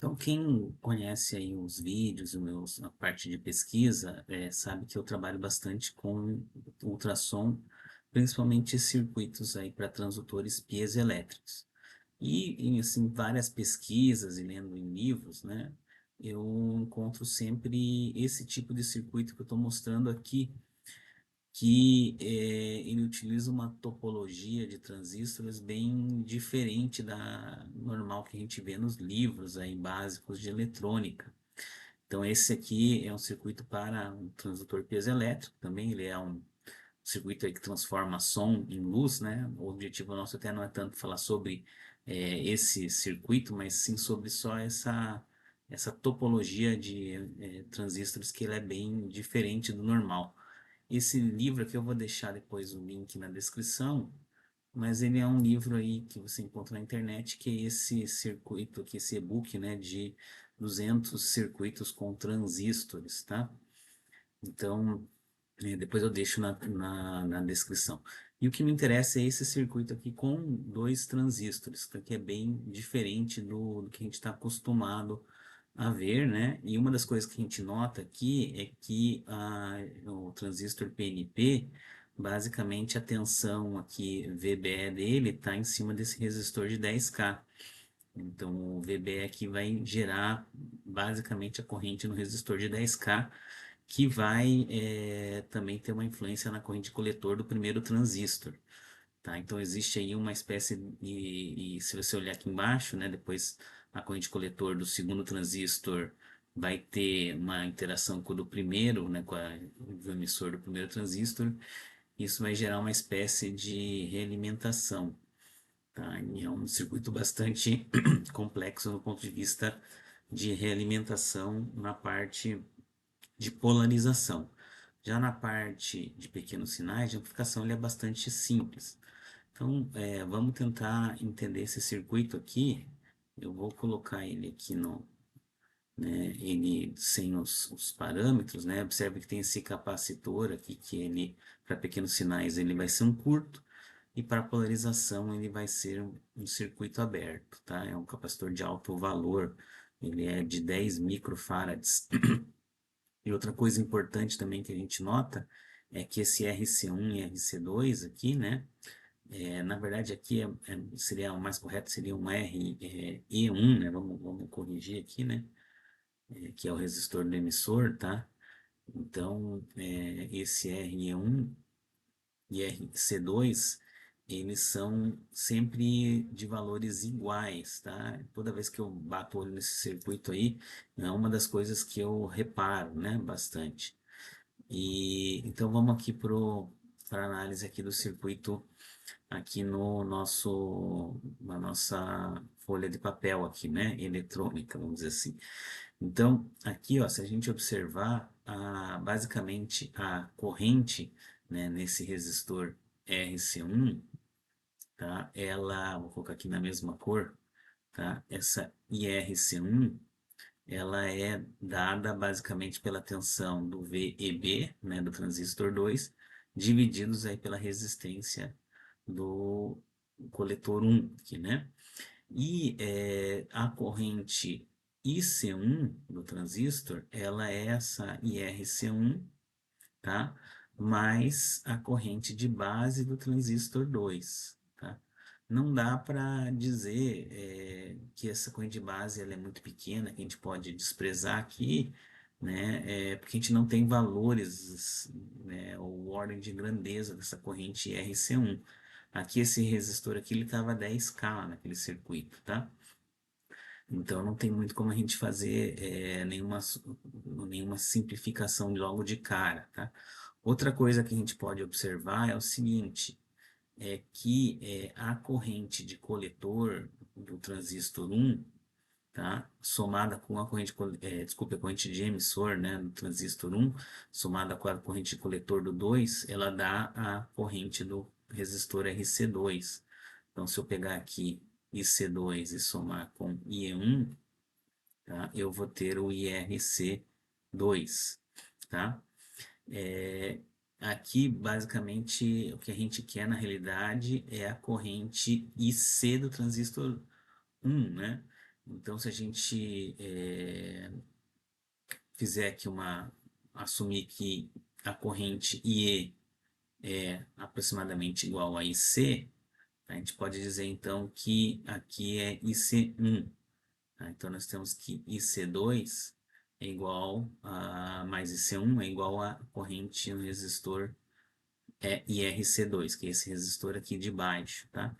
Então, quem conhece aí os vídeos, a parte de pesquisa, sabe que eu trabalho bastante com ultrassom, principalmente circuitos aí para transdutores piezoelétricos. E em assim, várias pesquisas e lendo em livros, né, eu encontro sempre esse tipo de circuito que eu estou mostrando aqui, que ele utiliza uma topologia de transistores bem diferente da normal que a gente vê nos livros aí básicos de eletrônica. Então esse aqui é um circuito para um transdutor piezoelétrico, também ele é um circuito aí que transforma som em luz, né? O objetivo nosso até não é tanto falar sobre esse circuito, mas sim sobre só essa topologia de transistores que ele é bem diferente do normal. Esse livro aqui eu vou deixar depois o link na descrição, mas ele é um livro aí que você encontra na internet, que é esse circuito aqui, esse e-book, né, de 200 circuitos com transistores, tá? Então, depois eu deixo na descrição. E o que me interessa é esse circuito aqui com dois transistores, que é bem diferente do que a gente está acostumado a ver, né? E uma das coisas que a gente nota aqui é que o transistor PNP, basicamente a tensão aqui VBE dele está em cima desse resistor de 10K. Então o VBE aqui vai gerar basicamente a corrente no resistor de 10K, que vai também ter uma influência na corrente coletor do primeiro transistor. Tá? Então existe aí uma espécie e se você olhar aqui embaixo, né, depois a corrente coletor do segundo transistor vai ter uma interação com o do primeiro, né, o emissor do primeiro transistor. Isso vai gerar uma espécie de realimentação, tá? E é um circuito bastante complexo no ponto de vista de realimentação na parte de polarização. Já na parte de pequenos sinais, de amplificação ele é bastante simples. Então, vamos tentar entender esse circuito aqui. Eu vou colocar ele aqui ele sem os parâmetros, né? Observe que tem esse capacitor aqui, que ele, para pequenos sinais, ele vai ser um curto, e para polarização ele vai ser um circuito aberto, tá? É um capacitor de alto valor, ele é de 10 microfarads. E outra coisa importante também que a gente nota é que esse RC1 e RC2 aqui, né? Na verdade, aqui seria o mais correto, seria um E1, né? Vamos corrigir aqui, né? Que é o resistor do emissor, tá? Então, esse RE1 e RC2, eles são sempre de valores iguais, tá? Toda vez que eu bato o olho nesse circuito aí, é uma das coisas que eu reparo, né? Bastante. E então vamos aqui para a análise aqui do circuito aqui no na nossa folha de papel aqui, né, eletrônica, vamos dizer assim. Então, aqui, ó, se a gente observar, basicamente a corrente, né, nesse resistor RC1, tá, vou colocar aqui na mesma cor, tá, essa IRC1, ela é dada basicamente pela tensão do VEB, né, do transistor 2, divididos aí pela resistência do coletor 1 aqui, né? E a corrente IC1 do transistor, ela é essa IRC1, tá? Mais a corrente de base do transistor 2, tá? Não dá para dizer que essa corrente de base ela é muito pequena, que a gente pode desprezar aqui, né? Porque a gente não tem valores, né, ou ordem de grandeza dessa corrente RC1. Aqui esse resistor aqui ele estava 10K naquele circuito, tá? Então não tem muito como a gente fazer nenhuma simplificação logo de cara, tá? Outra coisa que a gente pode observar é o seguinte, é que a corrente de coletor do transistor 1, tá? Somada com a desculpe, a corrente de emissor, né, do transistor 1, somada com a corrente de coletor do 2, ela dá a corrente do resistor RC2. Então, se eu pegar aqui IC2 e somar com IE1, tá? Eu vou ter o IRC2, tá? É, aqui, basicamente, o que a gente quer na realidade é a corrente IC do transistor 1, né? Então, se a gente fizer aqui assumir que a corrente IE é aproximadamente igual a IC, a gente pode dizer então que aqui é IC1. Tá? Então, nós temos que IC2 é igual a mais IC1 é igual a corrente no resistor IRC2, que é esse resistor aqui de baixo, tá?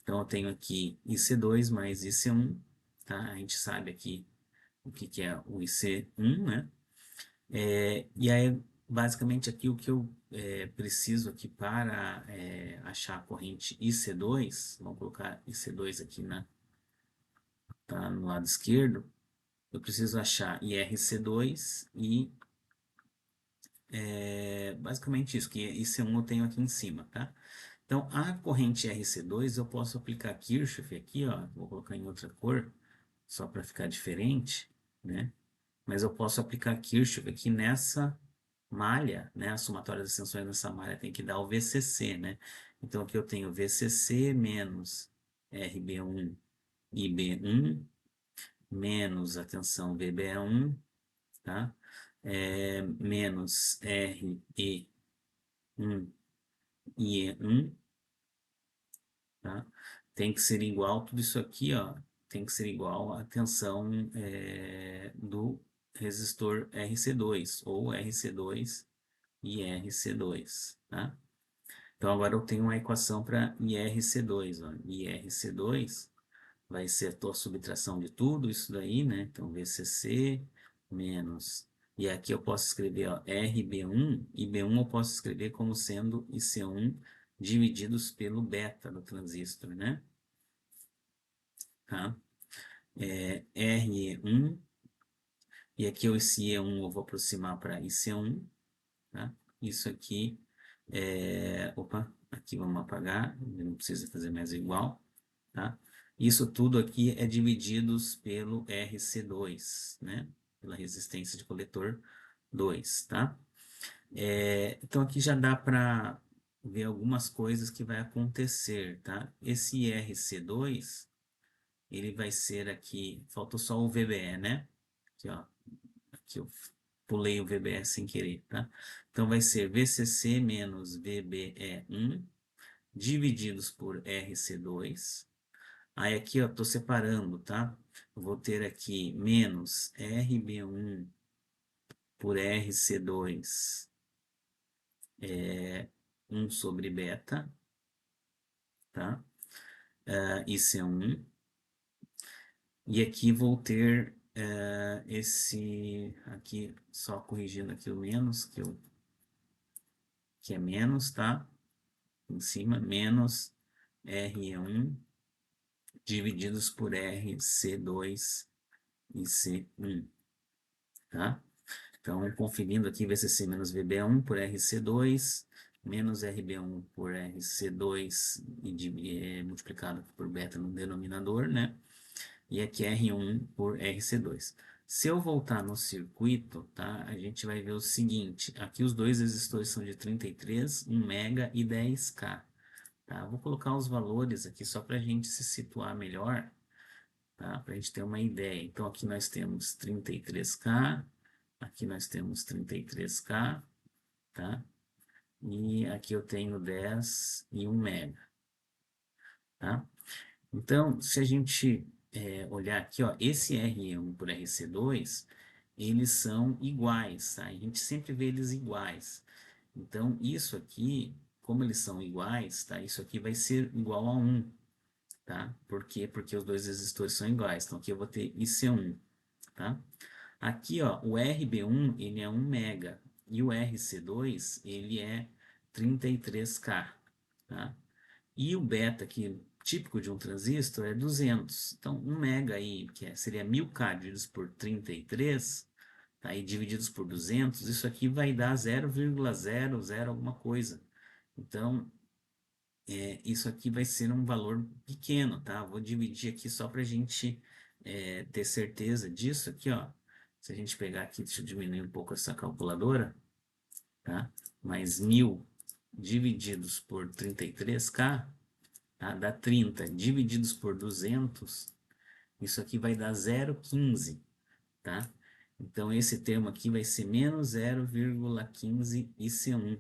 Então, eu tenho aqui IC2 mais IC1, tá? A gente sabe aqui o que é o IC1, né? E aí, basicamente, aqui o que eu preciso aqui para achar a corrente IC2, vamos colocar IC2 aqui tá no lado esquerdo, eu preciso achar IRC2 e basicamente isso, que IC1 eu tenho aqui em cima, tá? Então, a corrente RC2 eu posso aplicar Kirchhoff aqui, ó, vou colocar em outra cor, só para ficar diferente, né? Mas eu posso aplicar Kirchhoff aqui nessa malha, né? A somatória das tensões nessa malha tem que dar o VCC, né? Então, aqui eu tenho VCC menos RB1 IB1 menos a tensão VB1, tá? Menos RE1 IE1, tá? Tem que ser igual, tudo isso aqui, ó, tem que ser igual à tensão do resistor RC2, ou RC2 e RC2, tá? Então, agora eu tenho uma equação para IRC2, ó. IRC2 vai ser a tua subtração de tudo isso daí, né? Então, VCC menos... E aqui eu posso escrever, ó, RB1, e B1 eu posso escrever como sendo IC1 divididos pelo beta do transistor, né? Tá? RE1, e aqui esse E1 eu vou aproximar para IC1, tá? Isso aqui opa, aqui vamos apagar, não precisa fazer mais igual, tá? Isso tudo aqui é divididos pelo RC2, né? Pela resistência de coletor 2, tá? Então aqui já dá para ver algumas coisas que vai acontecer, tá? Esse RC2, ele vai ser aqui, faltou só o VBE, né? Aqui, ó, aqui eu pulei o VBE sem querer, tá? Então vai ser VCC menos VBE1 divididos por RC2. Aí aqui eu estou separando, tá? Eu vou ter aqui menos RB1 por RC2 1 sobre beta, tá? IC1. E aqui vou ter aqui, só corrigindo aqui o menos, que é menos, tá? Em cima, menos R1 divididos por RC2 e C1, tá? Então, conferindo aqui, VCC menos VB1 por RC2, menos RB1 por RC2 multiplicado por beta no denominador, né? E aqui R1 por RC2. Se eu voltar no circuito, tá? A gente vai ver o seguinte, aqui os dois resistores são de 33, 1 mega e 10K, tá? Vou colocar os valores aqui só para a gente se situar melhor, tá? Para a gente ter uma ideia. Então, aqui nós temos 33K, aqui nós temos 33K, tá? E aqui eu tenho 10 e 1 mega, tá? Então, se a gente olhar aqui, ó, esse R1 por RC2, eles são iguais, tá? A gente sempre vê eles iguais. Então, isso aqui, como eles são iguais, tá? Isso aqui vai ser igual a 1, tá? Por quê? Porque os dois resistores são iguais. Então, aqui eu vou ter IC1, tá? Aqui, ó, o RB1, ele é 1 mega e o RC2, ele é 33K, tá? E o beta aqui, típico de um transistor, é 200. Então, 1 mega aí, seria 1000K divididos por 33, tá? E divididos por 200, isso aqui vai dar 0,00 alguma coisa. Então, isso aqui vai ser um valor pequeno, tá? Vou dividir aqui só para a gente ter certeza disso aqui, ó. Se a gente pegar aqui, deixa eu diminuir um pouco essa calculadora, tá? Mais 1000 divididos por 33K, tá? Dá 30 divididos por 200, Isso aqui vai dar 0,15, tá? Então, esse termo aqui vai ser menos 0,15 IC1.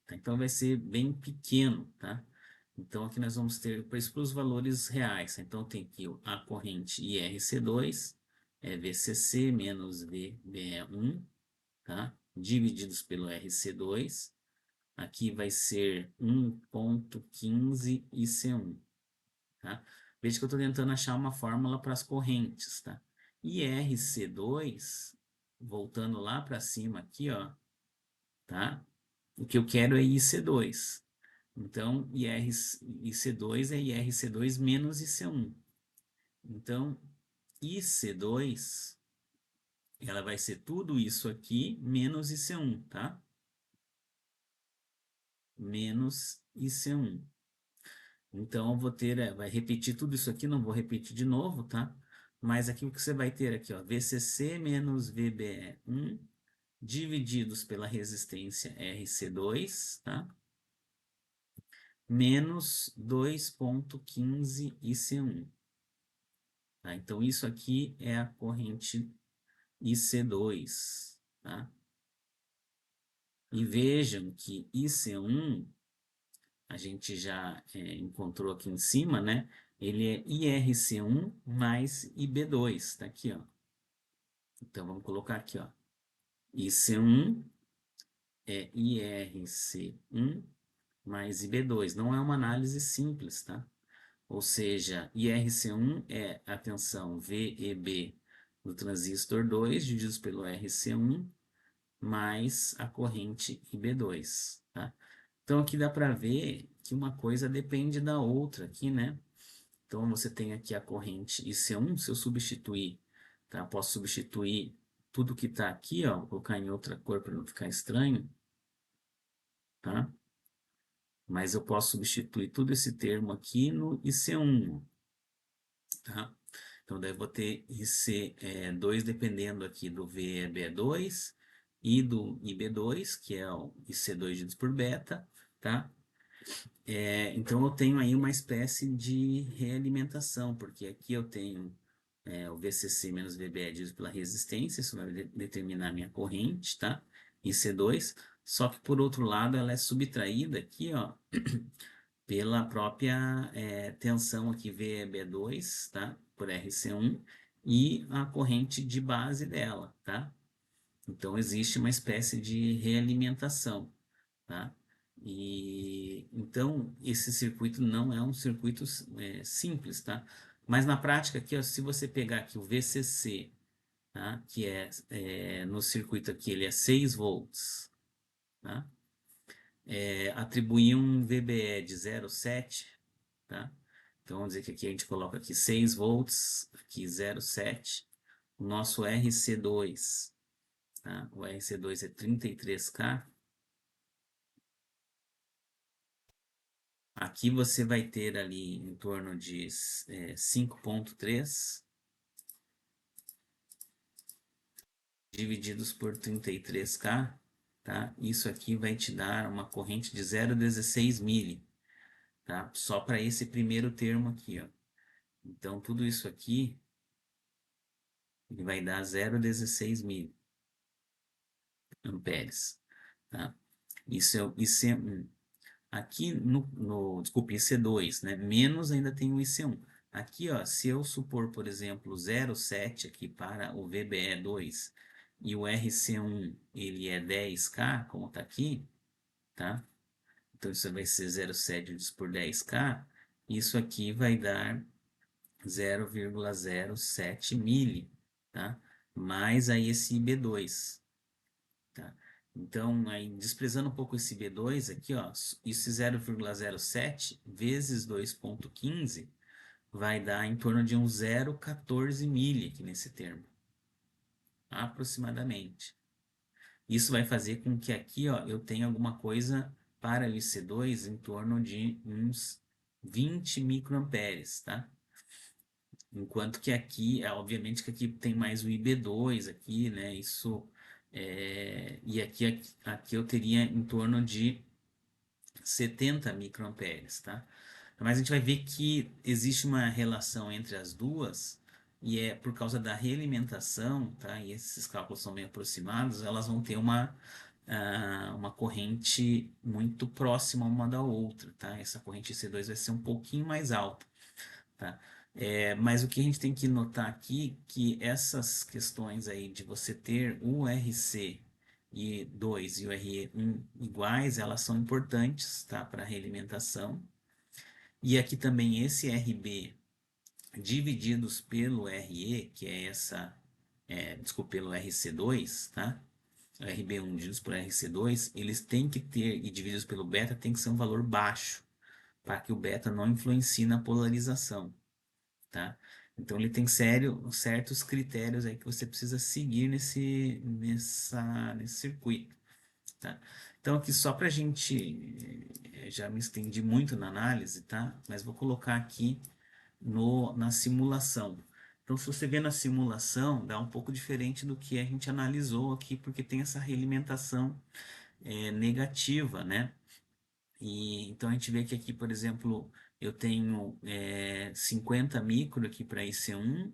Tá? Então, vai ser bem pequeno, tá? Então, aqui nós vamos ter para os valores reais. Então, tem aqui a corrente IRC2, é VCC menos VBE1, tá? Divididos pelo RC2. Aqui vai ser 1,15 IC1, tá? Veja que eu estou tentando achar uma fórmula para as correntes, tá? IRC2, voltando lá para cima aqui, ó, tá? O que eu quero é IC2. Então, IC2 é IRC2 menos IC1. Então, IC2, ela vai ser tudo isso aqui menos IC1, tá? Menos IC1. Então, eu vou ter, vai repetir tudo isso aqui, não vou repetir de novo, tá? Mas aqui o que você vai ter aqui, ó, VCC menos VBE1 divididos pela resistência RC2, tá? Menos 2,15 IC1. Tá? Então, isso aqui é a corrente IC2, tá? E vejam que IC1, a gente já encontrou aqui em cima, né? Ele é IRC1 mais IB2, tá aqui, ó. Então, vamos colocar aqui, ó. IC1 é IRC1 mais IB2. Não é uma análise simples, tá? Ou seja, IRC1 é a tensão VEB do transistor 2 divididos pelo RC1 mais a corrente IB2, tá? Então, aqui dá para ver que uma coisa depende da outra aqui, né? Então, você tem aqui a corrente IC1, se eu substituir, tá? Posso substituir tudo que está aqui, ó, vou colocar em outra cor para não ficar estranho, tá? Mas eu posso substituir todo esse termo aqui no IC1, tá? Então, daí eu vou ter IC2 dependendo aqui do VEB2 e do IB2, que é o IC2 dividido por beta, tá? Então, eu tenho aí uma espécie de realimentação, porque aqui eu tenho o VCC menos VBE dividido pela resistência, isso vai determinar a minha corrente, tá? IC2, só que por outro lado ela é subtraída aqui, ó, pela própria tensão aqui VEB2, tá? Por RC1 e a corrente de base dela, tá? Então existe uma espécie de realimentação, tá? E então esse circuito não é um circuito simples, tá? Mas na prática aqui, ó, se você pegar aqui o VCC, tá? Que no circuito aqui ele é 6 volts, tá? Atribuir um VBE de 0,7, tá? Então vamos dizer que aqui a gente coloca aqui 6 volts, aqui 0,7. O nosso RC2, tá? O RC2 é 33K. Aqui você vai ter ali em torno de 5,3 divididos por 33K, tá? Isso aqui vai te dar uma corrente de 0,16 milli, tá? Só para esse primeiro termo aqui, ó. Então, tudo isso aqui ele vai dar 0,16 mil amperes, tá? Isso é o IC1. Aqui desculpe, IC2, né? Menos ainda tem o IC1. Aqui, ó, se eu supor, por exemplo, 0,7 aqui para o VBE2 e o RC1 ele é 10K, como está aqui, tá? Então isso vai ser 0,7 dividido por 10K. Isso aqui vai dar 0,07 milli, tá? Mais aí esse IB2, tá? Então, aí, desprezando um pouco esse B2 aqui, ó, isso 0,07 vezes 2,15 vai dar em torno de um 0,14 milli aqui nesse termo, aproximadamente. Isso vai fazer com que aqui, ó, eu tenha alguma coisa para o IC2 em torno de uns 20 microamperes, tá? Enquanto que aqui, obviamente que aqui tem mais o IB2 aqui, né? Isso, e aqui eu teria em torno de 70 microamperes, tá? Mas a gente vai ver que existe uma relação entre as duas, e é por causa da realimentação, tá? E esses cálculos são bem aproximados, elas vão ter uma corrente muito próxima uma da outra, tá? Essa corrente C2 vai ser um pouquinho mais alta, tá? Mas o que a gente tem que notar aqui, que essas questões aí de você ter o RC e 2 e o RE1 iguais, elas são importantes, tá? Para a realimentação. E aqui também esse RB divididos pelo RE, que é desculpa, pelo RC2, tá? O RB1 divididos por RC2, eles têm que ter, e divididos pelo beta, tem que ser um valor baixo, para que o beta não influencie na polarização, tá? Então ele tem certos critérios aí que você precisa seguir nesse circuito, tá? Então aqui só para a gente, já me estendi muito na análise, tá? Mas vou colocar aqui na simulação. Então, se você vê na simulação, dá um pouco diferente do que a gente analisou aqui, porque tem essa realimentação negativa, né? E então a gente vê que aqui, por exemplo, eu tenho 50 micro aqui para IC1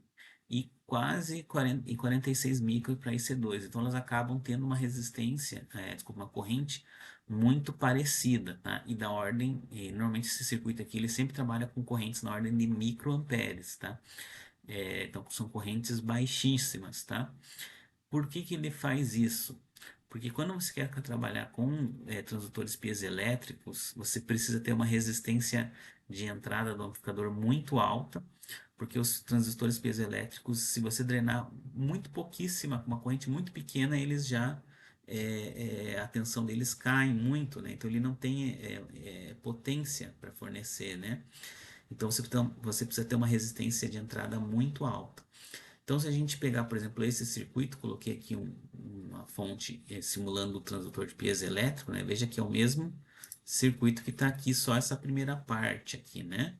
e quase 46 micro para IC2. Então elas acabam tendo uma resistência, desculpa, uma corrente muito parecida, tá? E da ordem, normalmente esse circuito aqui ele sempre trabalha com correntes na ordem de microamperes, tá? Então são correntes baixíssimas, tá? Por que que ele faz isso? Porque quando você quer trabalhar com transdutores piezoelétricos, você precisa ter uma resistência de entrada do amplificador muito alta, porque os transistores piezoelétricos, se você drenar muito pouquíssima, uma corrente muito pequena, eles já a tensão deles cai muito, né? Então ele não tem potência para fornecer, né? Então você precisa ter uma resistência de entrada muito alta. Então, se a gente pegar, por exemplo, esse circuito, coloquei aqui uma fonte simulando o transdutor de piezoelétrico, né? Veja que é o mesmo circuito que está aqui, só essa primeira parte aqui, né?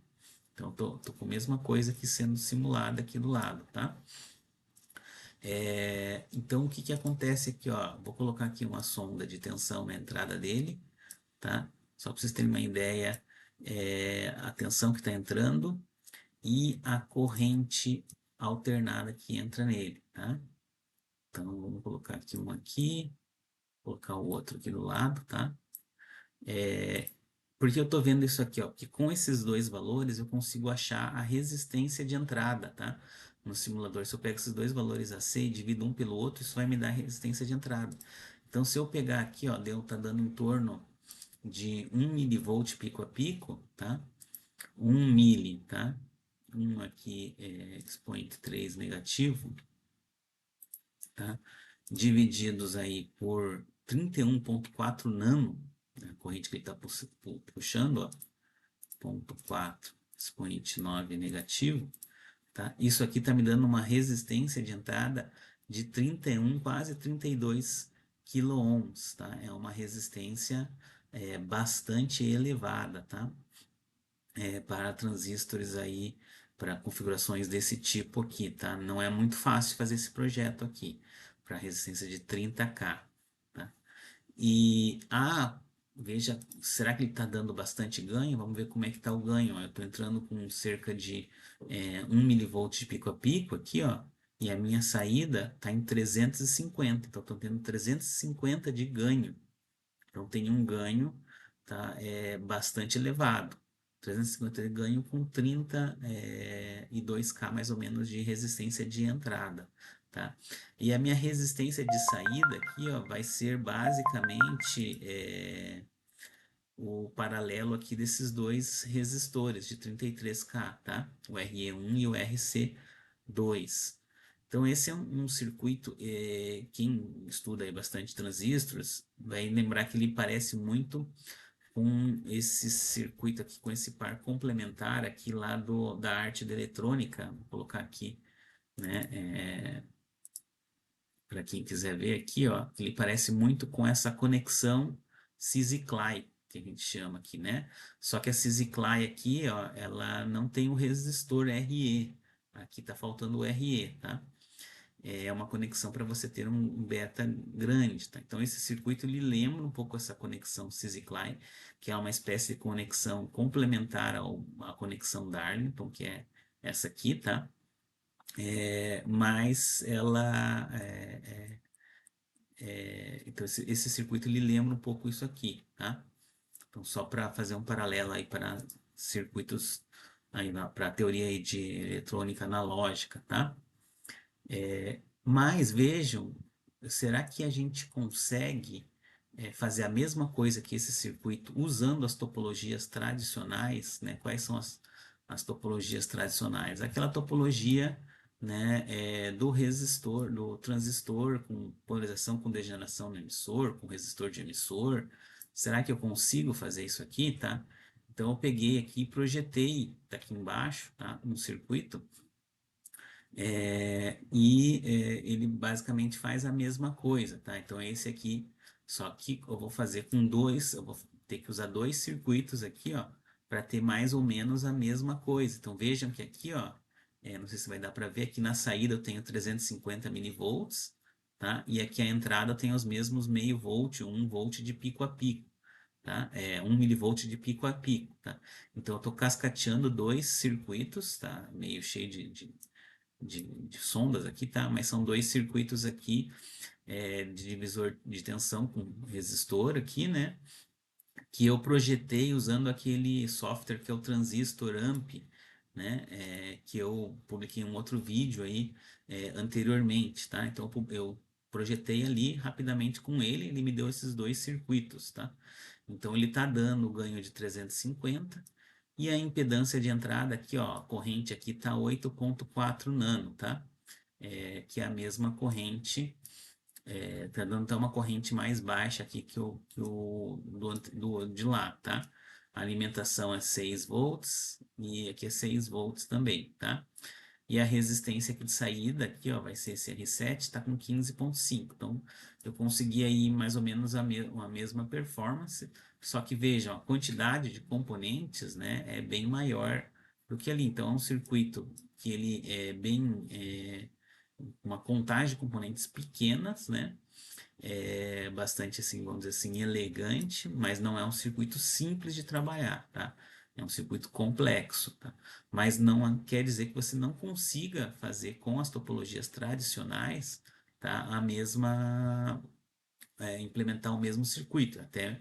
Então, tô com a mesma coisa aqui sendo simulada aqui do lado, tá? Então, o que que acontece aqui, ó? Vou colocar aqui uma sonda de tensão na entrada dele, tá? Só para vocês terem uma ideia, a tensão que está entrando e a corrente alternada que entra nele, tá? Então, vamos colocar aqui um aqui, colocar o outro aqui do lado, tá? Porque eu estou vendo isso aqui, ó, que com esses dois valores eu consigo achar a resistência de entrada, tá? No simulador, se eu pego esses dois valores AC e divido um pelo outro, isso vai me dar a resistência de entrada. Então, se eu pegar aqui, ó, tá dando em torno de 1 milivolt pico a pico, tá? 1 mili, tá? Um aqui é expoente 3 negativo, tá? Divididos aí por 31,4 nano, né? A corrente que ele está puxando, ó, 0,4 expoente 9 negativo, tá? Isso aqui está me dando uma resistência de entrada de 31, quase 32 quiloohms, tá? É uma resistência bastante elevada, tá? Para transistores aí, para configurações desse tipo aqui, tá? Não é muito fácil fazer esse projeto aqui, para resistência de 30K, tá? E, veja, será que ele está dando bastante ganho? Vamos ver como é que está o ganho, ó. Eu estou entrando com cerca de 1 milivolt de pico a pico aqui, ó, e a minha saída está em 350, então estou tendo 350 de ganho. Então tem um ganho, tá, bastante elevado. 350 de ganho com 32K mais ou menos de resistência de entrada, tá? E a minha resistência de saída aqui, ó, vai ser basicamente o paralelo aqui desses dois resistores de 33K, tá? O RE1 e o RC2. Então esse é um circuito, quem estuda aí bastante transistores vai lembrar que ele parece muito com esse circuito aqui, com esse par complementar aqui lá da arte da eletrônica, vou colocar aqui, né, para quem quiser ver aqui, ó, ele parece muito com essa conexão cis-Cly, que a gente chama aqui, né? Só que a cis-Cly aqui, ó, ela não tem o resistor RE, aqui tá faltando o RE, tá? é uma conexão para você ter um beta grande, tá? Então esse circuito ele lembra um pouco essa conexão ciscline, que é uma espécie de conexão complementar à conexão Darlington, que é essa aqui, tá? Mas ela então esse circuito ele lembra um pouco isso aqui, tá? Então só para fazer um paralelo aí para circuitos aí para a teoria aí de eletrônica analógica, tá? Mas vejam, será que a gente consegue fazer a mesma coisa que esse circuito usando as topologias tradicionais, né? Quais são as topologias tradicionais? Aquela topologia, né, do resistor, do transistor com polarização com degeneração no emissor, com resistor de emissor. Será que eu consigo fazer isso aqui, tá? Então eu peguei aqui e projetei daqui embaixo, tá, um circuito ele basicamente faz a mesma coisa, tá? Então, esse aqui, só que eu vou fazer com dois, eu vou ter que usar dois circuitos aqui, ó, para ter mais ou menos a mesma coisa. Então, vejam que aqui, ó, não sei se vai dar para ver, aqui na saída eu tenho 350 milivolts, tá? E aqui a entrada eu tenho os mesmos meio volt, 1 volt de pico a pico. Tá? 1 milivolt de pico a pico, tá? Então eu estou cascateando dois circuitos, tá? Meio cheio de sondas aqui, tá? Mas são dois circuitos aqui de divisor de tensão com resistor aqui, né? Que eu projetei usando aquele software que é o Transistor Amp, né? Que eu publiquei um outro vídeo aí anteriormente, tá? Então eu projetei ali rapidamente com ele me deu esses dois circuitos, tá? Então ele está dando o ganho de 350 e a impedância de entrada aqui, ó, a corrente aqui está 8,4 nano, tá? Que é a mesma corrente, tá dando até uma corrente mais baixa aqui que o de lá, tá? A alimentação é 6 volts e aqui é 6 volts também, tá? E a resistência aqui de saída, aqui, ó, vai ser esse R7, está com 15,5. Então, eu consegui aí mais ou menos a mesma performance, só que vejam, a quantidade de componentes, né, é bem maior do que ali. Então, é um circuito que ele é bem, uma contagem de componentes pequenas, né, bastante assim, vamos dizer assim, elegante, mas não é um circuito simples de trabalhar, tá? É um circuito complexo, tá? Mas não quer dizer que você não consiga fazer com as topologias tradicionais, tá? Implementar o mesmo circuito, até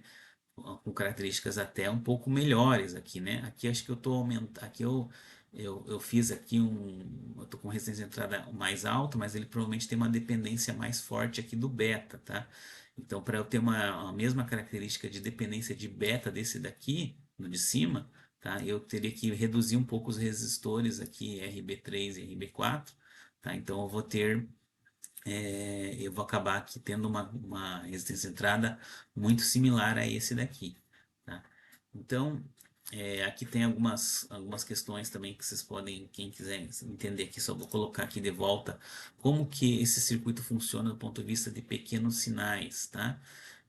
com características até um pouco melhores aqui, né? Aqui acho que eu estou aumentando, aqui eu fiz aqui eu estou com resistência de entrada mais alta, mas ele provavelmente tem uma dependência mais forte aqui do beta, tá? Então, para eu ter a mesma característica de dependência de beta desse daqui, no de cima, tá? Eu teria que reduzir um pouco os resistores aqui, RB3 e RB4, tá? Então, eu vou acabar aqui tendo uma resistência de entrada muito similar a esse daqui, tá? Então, aqui tem algumas questões também que vocês podem, quem quiser entender aqui, só vou colocar aqui de volta como que esse circuito funciona do ponto de vista de pequenos sinais, tá?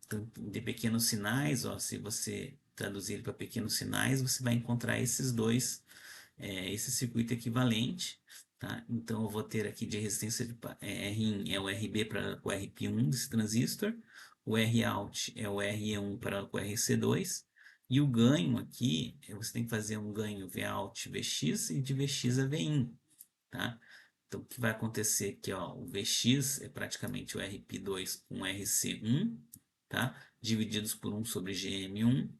Então, de pequenos sinais, ó, se você traduzir ele para pequenos sinais, você vai encontrar esses dois esse circuito equivalente, tá? Então eu vou ter aqui de resistência de Rin é o RB para o RP1 desse transistor, o Rout é o RE1 para o RC2, e o ganho aqui, você tem que fazer um ganho Vout Vx e de Vx a Vin, tá? Então o que vai acontecer aqui, ó, o Vx é praticamente o RP2 com RC1, tá? Divididos por 1 sobre GM1,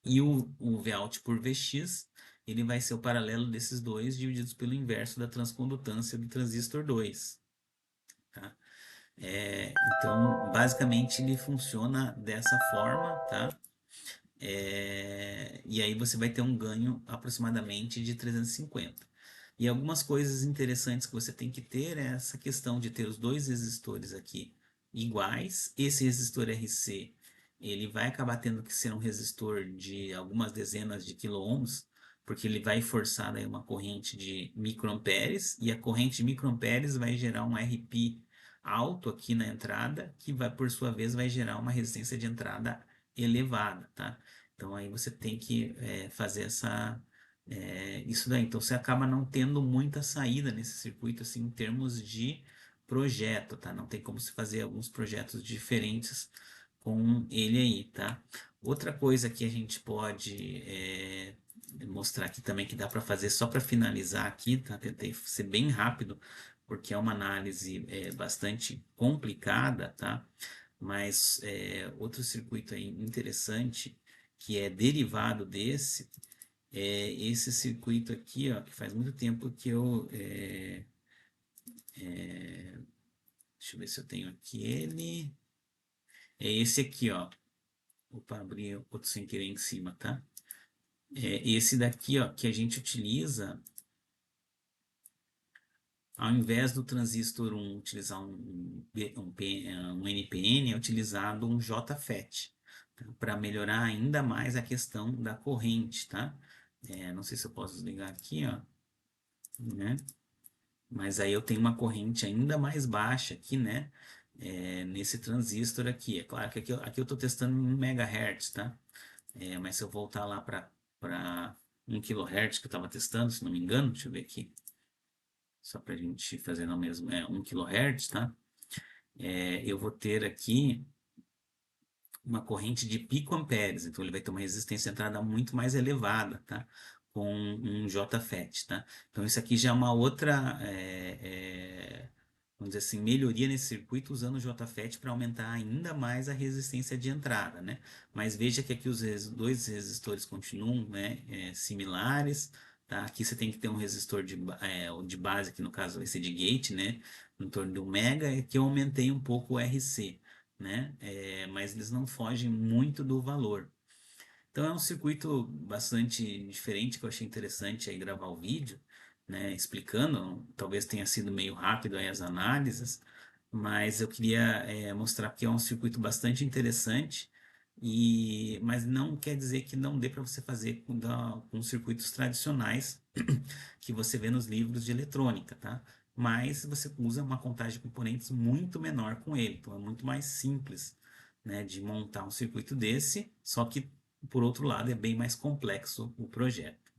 e o Vout por Vx, ele vai ser o paralelo desses dois divididos pelo inverso da transcondutância do transistor 2. Tá? Então, basicamente, ele funciona dessa forma, tá? E aí você vai ter um ganho aproximadamente de 350. E algumas coisas interessantes que você tem que ter é essa questão de ter os dois resistores aqui iguais. Esse resistor RC, ele vai acabar tendo que ser um resistor de algumas dezenas de quiloohms, porque ele vai forçar daí uma corrente de microamperes, e a corrente de microamperes vai gerar um RP alto aqui na entrada, que vai, por sua vez, vai gerar uma resistência de entrada elevada, tá? Então aí você tem que fazer isso daí. Então você acaba não tendo muita saída nesse circuito, assim, em termos de projeto, tá? Não tem como se fazer alguns projetos diferentes com ele aí, tá? Outra coisa que a gente pode mostrar aqui também que dá para fazer só para finalizar aqui, tá? Tentei ser bem rápido porque é uma análise bastante complicada, tá? Mas outro circuito aí interessante que é derivado desse é esse circuito aqui, ó, que faz muito tempo que eu deixa eu ver se eu tenho aqui ele. É esse aqui, ó. Opa, abri outro sem querer em cima, tá? É esse daqui, ó, que a gente utiliza ao invés do transistor 1 utilizar um NPN, é utilizado um JFET, tá? Para melhorar ainda mais a questão da corrente, tá? Não sei se eu posso desligar aqui, ó, né? Mas aí eu tenho uma corrente ainda mais baixa aqui, né? Nesse transistor aqui. É claro que aqui eu estou testando em 1 MHz, tá? Mas se eu voltar lá para 1 kHz que eu estava testando, se não me engano, deixa eu ver aqui, só para a gente fazer no mesmo, 1 kHz, tá? Eu vou ter aqui uma corrente de picoamperes, então ele vai ter uma resistência de entrada muito mais elevada, tá? Com um JFET, tá? Então isso aqui já é uma outra, vamos dizer assim, melhoria nesse circuito usando o JFET para aumentar ainda mais a resistência de entrada, né? Mas veja que aqui os dois resistores continuam, né, similares, tá? Aqui você tem que ter um resistor de base, que no caso vai ser de gate, né? Em torno de 1 mega, e aqui eu aumentei um pouco o RC, né? Mas eles não fogem muito do valor. Então é um circuito bastante diferente que eu achei interessante aí gravar o vídeo, né, explicando. Talvez tenha sido meio rápido aí as análises, mas eu queria mostrar que é um circuito bastante interessante mas não quer dizer que não dê para você fazer com circuitos tradicionais que você vê nos livros de eletrônica, tá? Mas você usa uma contagem de componentes muito menor com ele, então é muito mais simples, né, de montar um circuito desse, só que por outro lado, é bem mais complexo o projeto.